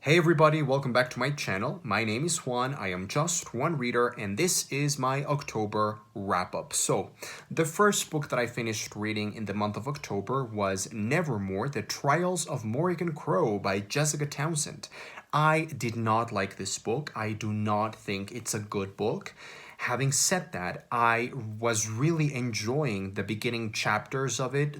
Hey everybody, welcome back to my channel. My name is Juan, I am just one reader, and this is my October wrap-up. So, the first book that I finished reading in the month of October was Nevermore, The Trials of Morrigan Crow by Jessica Townsend. I did not like this book. I do not think it's a good book. Having said that, I was really enjoying the beginning chapters of it.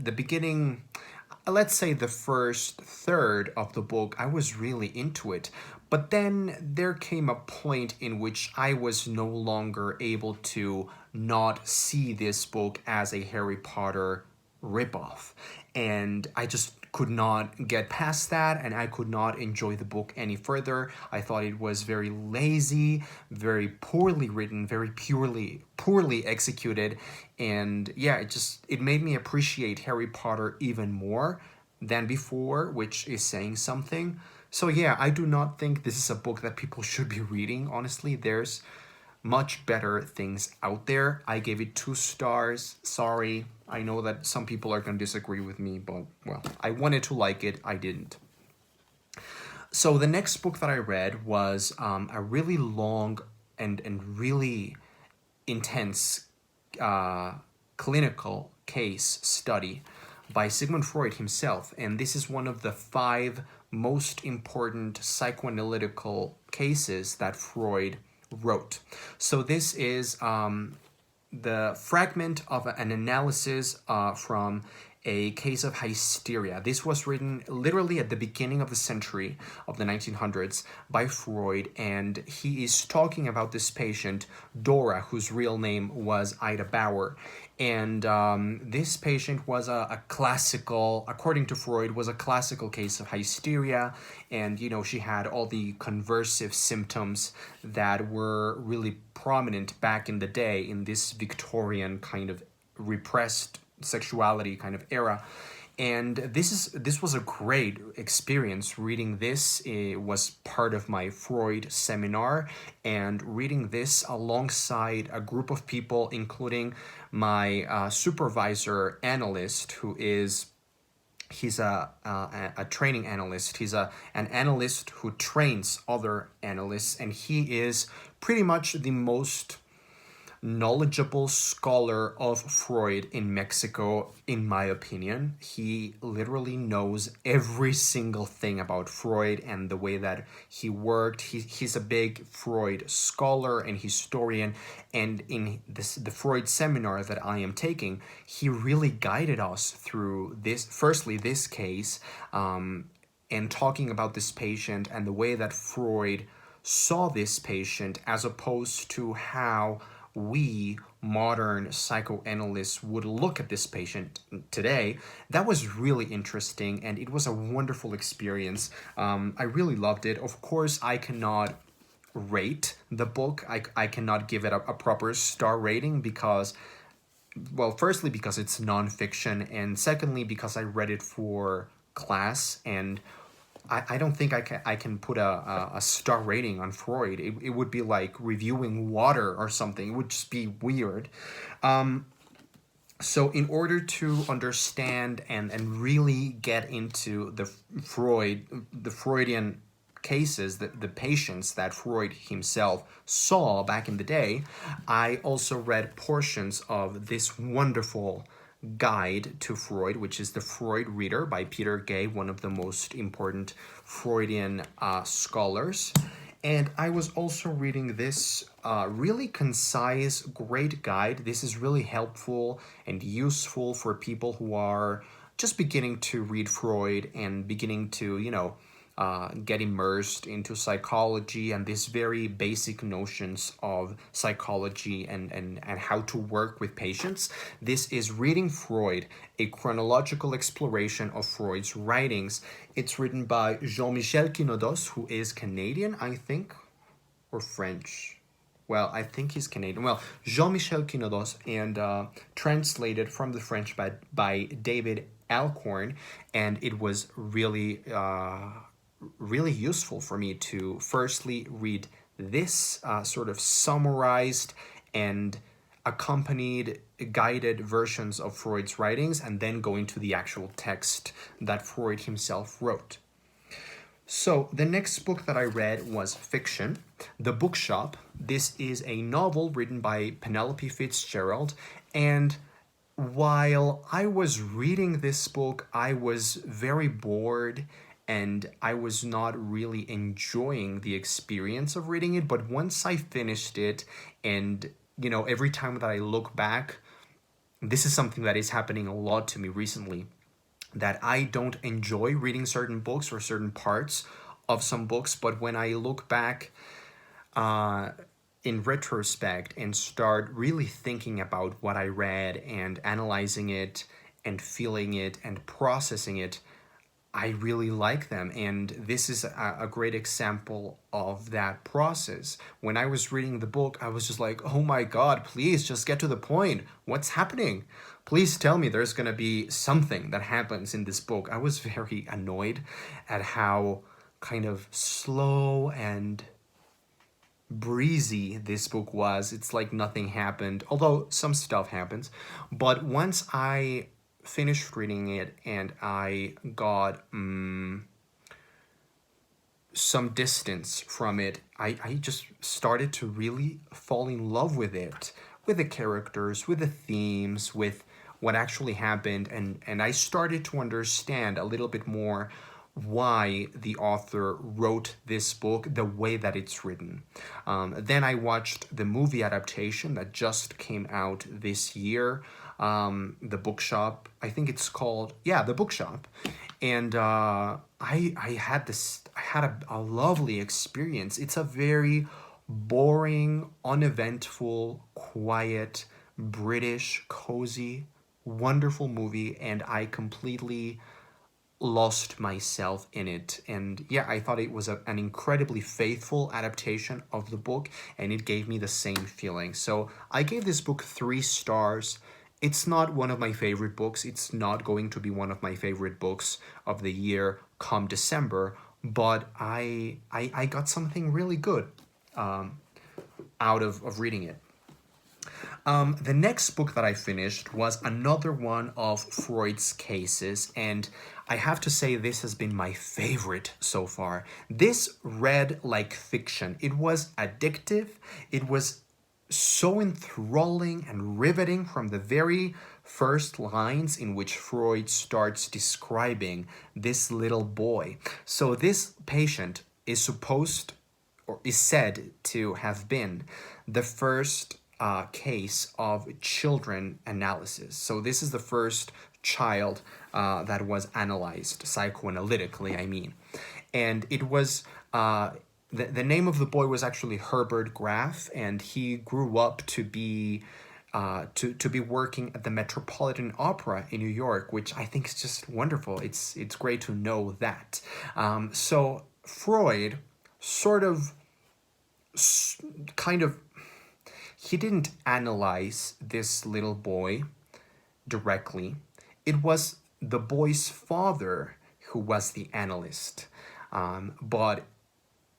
Let's say the first third of the book, I was really into it. But then there came a point in which I was no longer able to not see this book as a Harry Potter ripoff. And I just could not get past that, and I could not enjoy the book any further. I thought it was very lazy, very poorly written, very poorly executed, and yeah, it made me appreciate Harry Potter even more than before, which is saying something. So yeah, I do not think this is a book that people should be reading, honestly. There's much better things out there. I gave it 2 stars. Sorry, I know that some people are going to disagree with me, but well, I wanted to like it, I didn't. So the next book that I read was a really long and really intense clinical case study by Sigmund Freud himself, and this is one of the 5 most important psychoanalytical cases that Freud wrote. So this is the fragment of an analysis from a case of hysteria. This was written literally at the beginning of the century of the 1900s by Freud, and he is talking about this patient, Dora, whose real name was Ida Bauer. And this patient was a classical, according to Freud, was a classical case of hysteria. And, you know, she had all the conversive symptoms that were really prominent back in the day in this Victorian kind of repressed sexuality kind of era. And this was a great experience. Reading this, it was part of my Freud seminar, and reading this alongside a group of people, including my supervisor analyst, he's a training analyst. He's an analyst who trains other analysts, and he is pretty much the most knowledgeable scholar of Freud in Mexico, in my opinion. He literally knows every single thing about Freud and the way that he worked. He's a big Freud scholar and historian, and in the Freud seminar that I am taking, he really guided us through this case, and talking about this patient and the way that Freud saw this patient as opposed to how we modern psychoanalysts would look at this patient today. That was really interesting, and it was a wonderful experience. I really loved it. Of course, I cannot rate the book. I cannot give it a proper star rating because, well, firstly, because it's nonfiction, and secondly, because I read it for class, and I don't think I can put a star rating on Freud. It would be like reviewing water or something. It would just be weird. So in order to understand and really get into the Freudian cases, the patients that Freud himself saw back in the day, I also read portions of this wonderful guide to Freud, which is the Freud Reader by Peter Gay, one of the most important Freudian scholars. And I was also reading this really concise, great guide. This is really helpful and useful for people who are just beginning to read Freud and beginning to, get immersed into psychology and these very basic notions of psychology and how to work with patients. This is Reading Freud, a chronological exploration of Freud's writings. It's written by Jean-Michel Quinodos, who is Canadian, I think, or French. Well, I think he's Canadian. Well, Jean-Michel Quinodos, and translated from the French by David Alcorn, and it was really useful for me to firstly read this sort of summarized and accompanied guided versions of Freud's writings, and then go into the actual text that Freud himself wrote. So the next book that I read was fiction, The Bookshop. This is a novel written by Penelope Fitzgerald, and while I was reading this book, I was very bored and I was not really enjoying the experience of reading it. But once I finished it, and every time that I look back, this is something that is happening a lot to me recently, that I don't enjoy reading certain books or certain parts of some books, but when I look back uh, in retrospect and start really thinking about what I read and analyzing it and feeling it and processing it, I really like them. And this is a great example of that process. When I was reading the book, I was just like, oh my God, please just get to the point. What's happening? Please tell me there's going to be something that happens in this book. I was very annoyed at how kind of slow and breezy this book was. It's like nothing happened, although some stuff happens. But once I finished reading it and I got some distance from it, I just started to really fall in love with it, with the characters, with the themes, with what actually happened, and I started to understand a little bit more why the author wrote this book the way that it's written. Then I watched the movie adaptation that just came out this year, The Bookshop. I think it's called, yeah, The Bookshop. And I had a lovely experience. It's a very boring, uneventful, quiet, British, cozy, wonderful movie, and I completely lost myself in it. And yeah, I thought it was an incredibly faithful adaptation of the book, and it gave me the same feeling. So I gave this book 3 stars. It's not one of my favorite books. It's not going to be one of my favorite books of the year come December, but I got something really good out of reading it. The next book that I finished was another one of Freud's cases, and I have to say this has been my favorite so far. This read like fiction. It was addictive. It was so enthralling and riveting from the very first lines in which Freud starts describing this little boy. So this patient is supposed or is said to have been the first case of children analysis. So this is the first child that was analyzed psychoanalytically, I mean. And it was, the name of the boy was actually Herbert Graf, and he grew up to be to be working at the Metropolitan Opera in New York, which I think is just wonderful. It's great to know that. So Freud sort of kind of he didn't analyze this little boy directly. It was the boy's father who was the analyst. But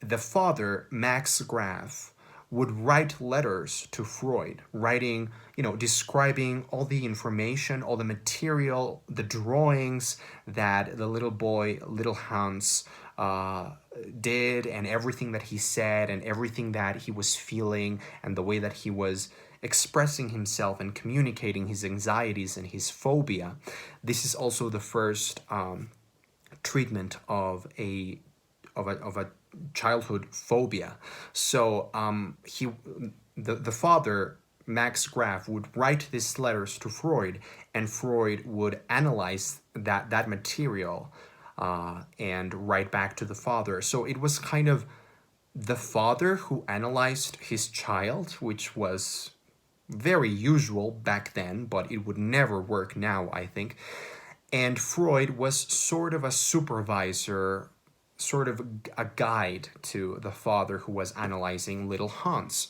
the father, Max Graf, would write letters to Freud, writing, describing all the information, all the material, the drawings that the little boy, little Hans, did, and everything that he said, and everything that he was feeling, and the way that he was expressing himself and communicating his anxieties and his phobia. This is also the first treatment of a childhood phobia. So the father, Max Graf, would write these letters to Freud, and Freud would analyze that material and write back to the father. So it was kind of the father who analyzed his child, which was very usual back then, but it would never work now, I think. And Freud was sort of a supervisor, sort of a guide to the father who was analyzing little Hans.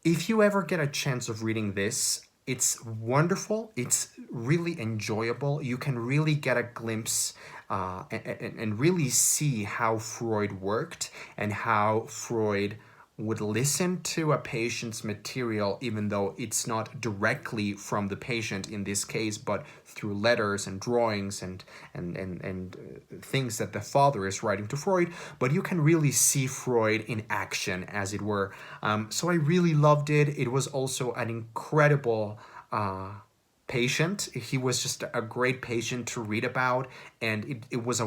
If you ever get a chance of reading this, it's wonderful. It's really enjoyable. You can really get a glimpse and really see how Freud worked and how Freud would listen to a patient's material, even though it's not directly from the patient in this case, but through letters and drawings and things that the father is writing to Freud. But you can really see Freud in action, as it were. So I really loved it. It was also an incredible patient. He was just a great patient to read about, and it was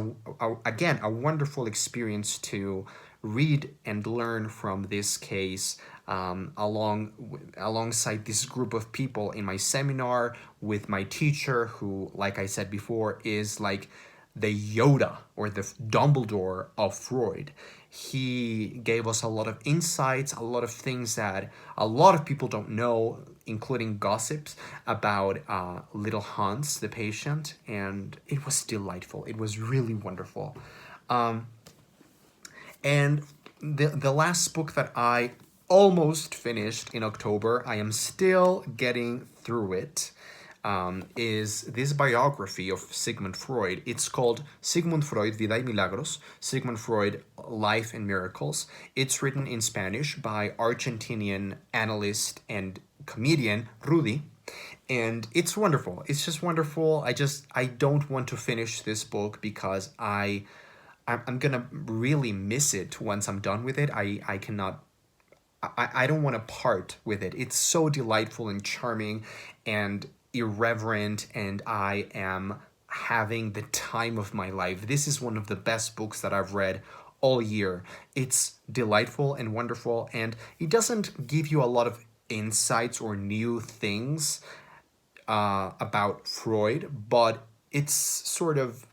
again a wonderful experience to read and learn from this case, alongside this group of people in my seminar with my teacher, who, like I said before, is like the Yoda or the Dumbledore of Freud. He gave us a lot of insights, a lot of things that a lot of people don't know, including gossips about little Hans, the patient, and it was delightful. It was really wonderful. And the last book that I almost finished in October, I am still getting through it, is this biography of Sigmund Freud. It's called Sigmund Freud, Vida y Milagros, Sigmund Freud, Life and Miracles. It's written in Spanish by Argentinian analyst and comedian Rudy. And it's wonderful. It's just wonderful. I don't want to finish this book because I'm gonna really miss it once I'm done with it. I cannot, I don't want to part with it. It's so delightful and charming and irreverent, and I am having the time of my life. This is one of the best books that I've read all year. It's delightful and wonderful, and it doesn't give you a lot of insights or new things about Freud, but it's sort of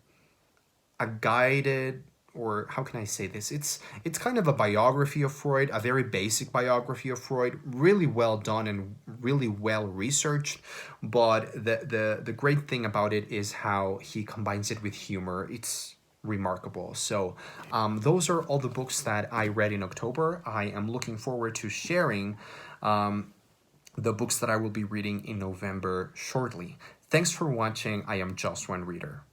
a guided, or how can I say this? It's kind of a biography of Freud, a very basic biography of Freud, really well done and really well researched. But the great thing about it is how he combines it with humor. It's remarkable. So those are all the books that I read in October. I am looking forward to sharing the books that I will be reading in November shortly. Thanks for watching. I am Just One Reader.